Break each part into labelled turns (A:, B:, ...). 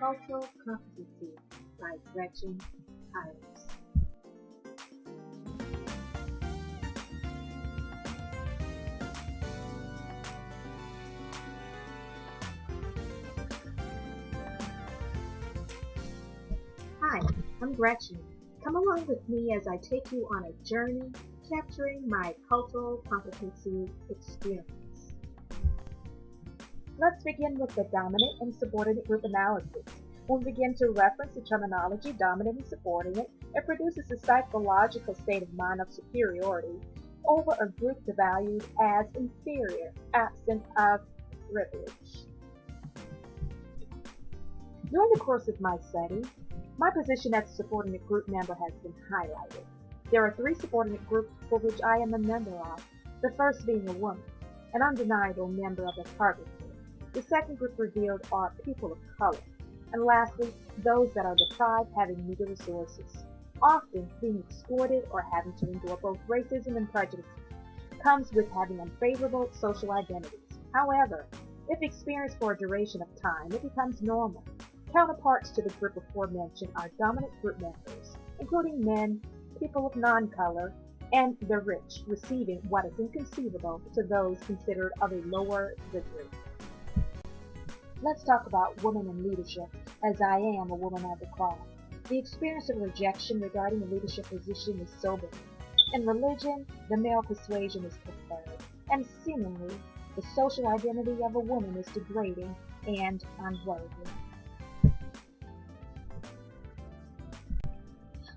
A: Cultural Competency by Gretchen Hires. Hi, I'm Gretchen. Come along with me as I take you on a journey capturing my cultural competency experience. Let's begin with the dominant and subordinate group analysis. When we begin to reference the terminology dominant and subordinate, it produces a psychological state of mind of superiority over a group valued as inferior, absent of privilege. During the course of my study, my position as a subordinate group member has been highlighted. There are three subordinate groups for which I am a member of, the first being a woman, an undeniable member of the target group. The second group revealed are people of color, and lastly, those that are deprived having meager resources, often being exploited or having to endure both racism and prejudice comes with having unfavorable social identities. However, if experienced for a duration of time, it becomes normal. Counterparts to the group aforementioned are dominant group members, including men, people of non-color, and the rich, receiving what is inconceivable to those considered of a lower degree. Let's talk about women in leadership, as I am a woman of the cloth. The experience of rejection regarding a leadership position is sobering. In religion, the male persuasion is preferred, and seemingly, the social identity of a woman is degrading and unworthy.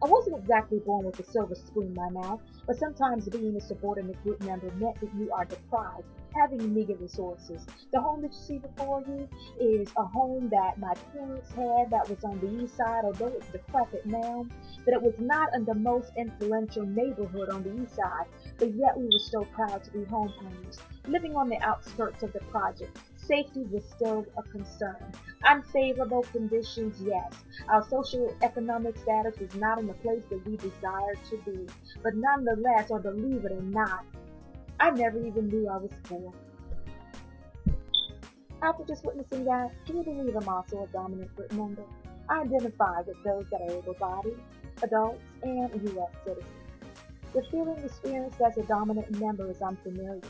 A: I wasn't exactly born with a silver spoon in my mouth, but sometimes being a subordinate group member meant that you are deprived, having meager resources. The home that you see before you is a home that my parents had that was on the east side, although it's decrepit now, that it was not in the most influential neighborhood on the east side, but yet we were so proud to be homeowners. Living on the outskirts of the project, safety was still a concern. Unfavorable conditions, yes. Our socio-economic status was not in the place that we desired to be, but nonetheless, or believe it or not, I never even knew I was poor. After just witnessing that, can you believe I'm also a dominant group member? I identify with those that are able-bodied, adults, and U.S. citizens. The feeling experienced as a dominant member is unfamiliar.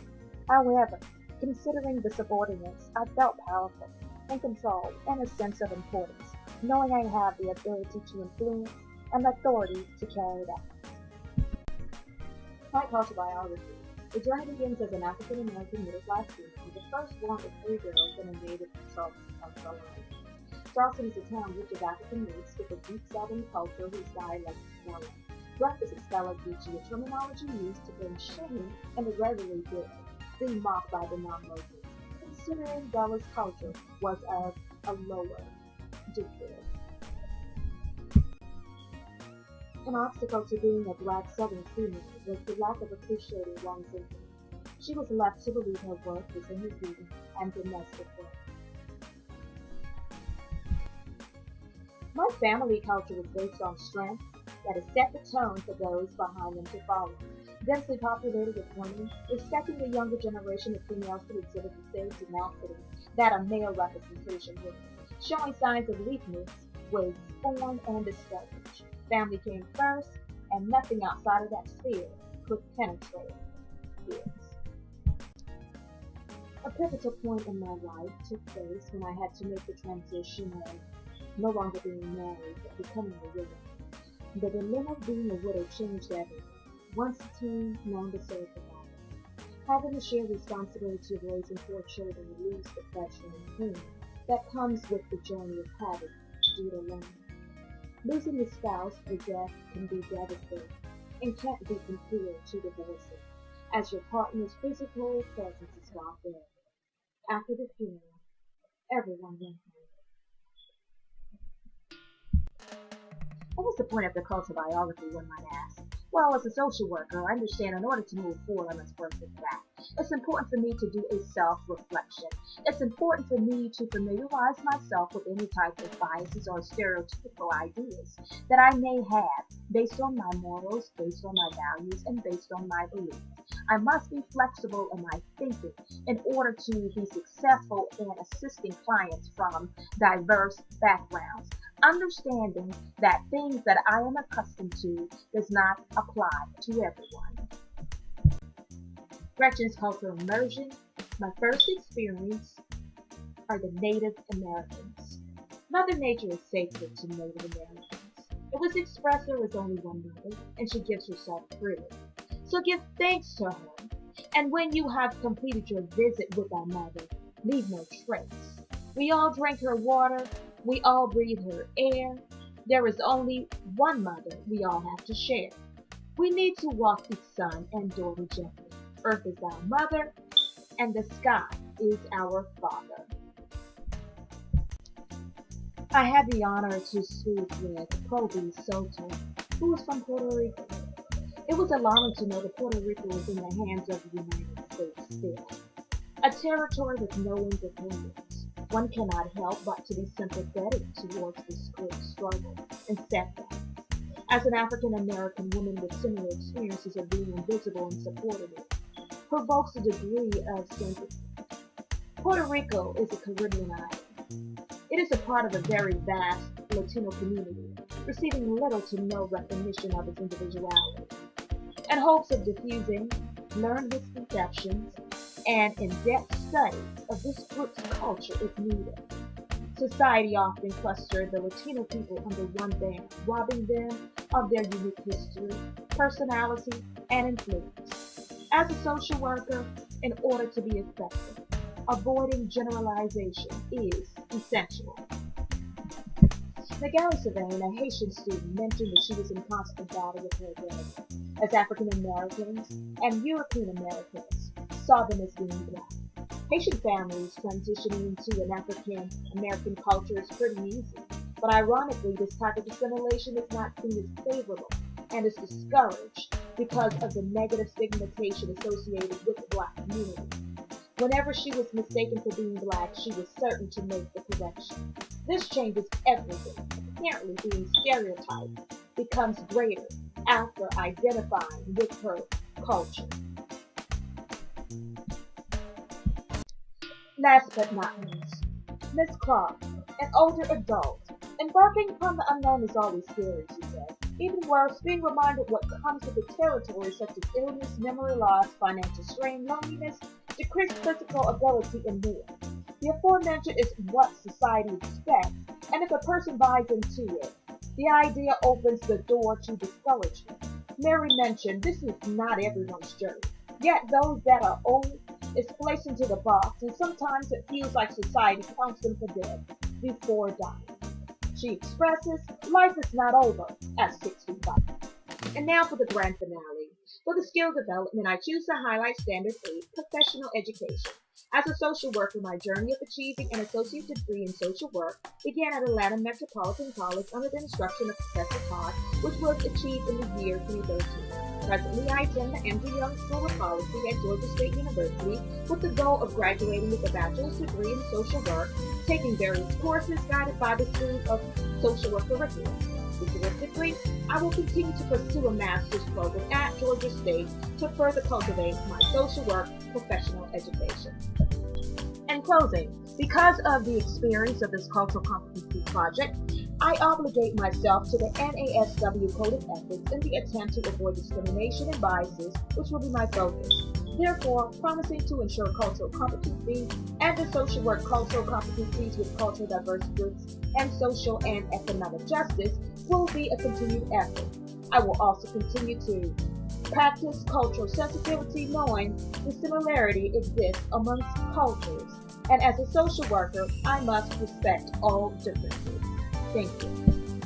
A: However, considering the subordinates, I felt powerful, in control, and a sense of importance, knowing I have the ability to influence and authority to carry it out. My culture biography. The journey begins as an African-American middle-class female, the firstborn of three girls and a native of Charleston, South Carolina. Charleston is a town rich of African roots with a deep Southern culture whose dialect is Stellar. Breakfast is Stella Gucci, a terminology used to bring shame and irregularly bitter, being mocked by the non-locals, considering Bella's culture was of a lower degree. An obstacle to being a black Southern female was the lack of appreciating one's income. She was left to believe her worth was in her beauty and domestic work. My family culture was based on strength that has set the tone for those behind them to follow. Densely populated with women, expecting the younger generation of females to exhibit the same tenacity that a male representation would. Showing signs of weakness was scorned and discouraged. Family came first, and nothing outside of that sphere could penetrate it. A pivotal point in my life took place when I had to make the transition of no longer being married but becoming a widow. The dilemma of being a widow changed everything. Once a teen, known to serve the father. Having the shared responsibility of raising four children relieves the pressure and pain that comes with the journey of having to do it alone. Losing a spouse through death can be devastating and can't be compared to divorcing, as your partner's physical presence is gone forever. After the funeral, everyone went home. What was the point of the culture biography, one might ask? Well, as a social worker, I understand in order to move forward, I must first look back. It's important for me to do a self-reflection. It's important for me to familiarize myself with any type of biases or stereotypical ideas that I may have based on my morals, based on my values, and based on my beliefs. I must be flexible in my thinking in order to be successful in assisting clients from diverse backgrounds, understanding that things that I am accustomed to does not apply to everyone. Gretchen's cultural immersion. My first experience are the Native Americans. Mother Nature is sacred to Native Americans. It was expressed there was only one mother, and she gives herself freely. So give thanks to her. And when you have completed your visit with our mother, leave no trace. We all drink her water. We all breathe her air. There is only one mother we all have to share. We need to walk each son and daughter gently. Earth is our mother, and the sky is our father. I had the honor to speak with Kobe Soto, who was from Puerto Rico. It was alarming to know that Puerto Rico was in the hands of the United States still, a territory with no independence. One cannot help but to be sympathetic towards this great struggle and setbacks. As an African American woman with similar experiences of being invisible and supported it, provokes a degree of sympathy. Puerto Rico is a Caribbean island. It is a part of a very vast Latino community, receiving little to no recognition of its individuality. In hopes of diffusing learned misconceptions and in-depth study of this group's culture is needed. Society often clusters the Latino people under one band, robbing them of their unique history, personality, and influence. As a social worker, in order to be effective, avoiding generalization is essential. Magali Sylvain, a Haitian student, mentioned that she was in constant battle with her identity, as African Americans and European Americans saw them as being black. Haitian families transitioning into an African American culture is pretty easy, but ironically, this type of assimilation is not seen as favorable and is discouraged because of the negative stigmatization associated with the black community. Whenever she was mistaken for being black, she was certain to make the correction. This changes everything. Apparently, being stereotyped becomes greater after identifying with her culture. Last but not least, Miss Clark, an older adult. Embarking upon the unknown is always scary, she said. Even worse, being reminded what comes with the territory such as illness, memory loss, financial strain, loneliness, decreased physical ability, and more. The aforementioned is what society expects, and if a person buys into it, the idea opens the door to discouragement. Mary mentioned this is not everyone's journey, yet those that are old is placed into the box, and sometimes it feels like society counts them for dead before dying. She expresses, life is not over at 65. And now for the grand finale. For the skill development, I choose to highlight Standard 8, Professional Education. As a social worker, my journey of achieving an associate degree in social work began at Atlanta Metropolitan College under the instruction of Professor Todd, which was achieved in the year 2013. Presently, I attend the Andrew Young School of Policy at Georgia State University with the goal of graduating with a bachelor's degree in social work, taking various courses guided by the School of Social Work curriculum. Futuristically, I will continue to pursue a master's program at Georgia State to further cultivate my social work professional education. In closing, because of the experience of this cultural competency project, I obligate myself to the NASW Code of Ethics in the attempt to avoid discrimination and biases, which will be my focus. Therefore, promising to ensure cultural competency and the social work cultural competencies with cultural diverse groups and social and economic justice will be a continued effort. I will also continue to practice cultural sensitivity, knowing the similarity exists amongst cultures, and as a social worker, I must respect all differences. Thank you.